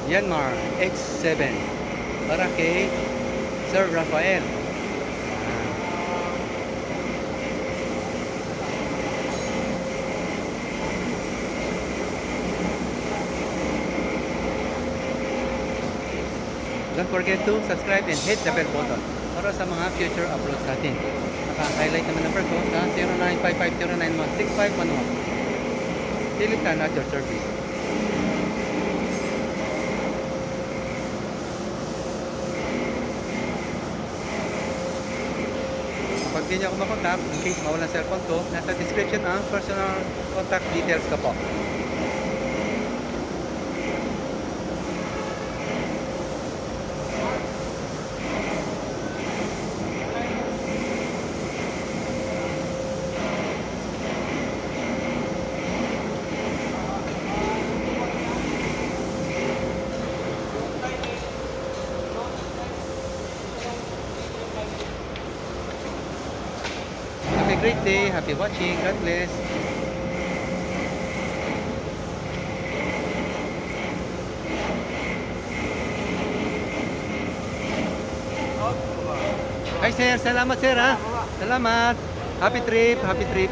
Yanmar X7 para kay Sir Rafael. Don't forget to subscribe and hit the bell button para sa mga future uploads natin. Naka-highlight naman number ko sa 0955096511. Philipfarmtractors at your service. Kapag di niyo ako makontak, in case mawala ang cellphone ko, nasa description ang personal contact details ko po. Have a great day. Happy watching. God bless. Ay sir, salamat sir ha. Salamat. Happy trip, happy trip.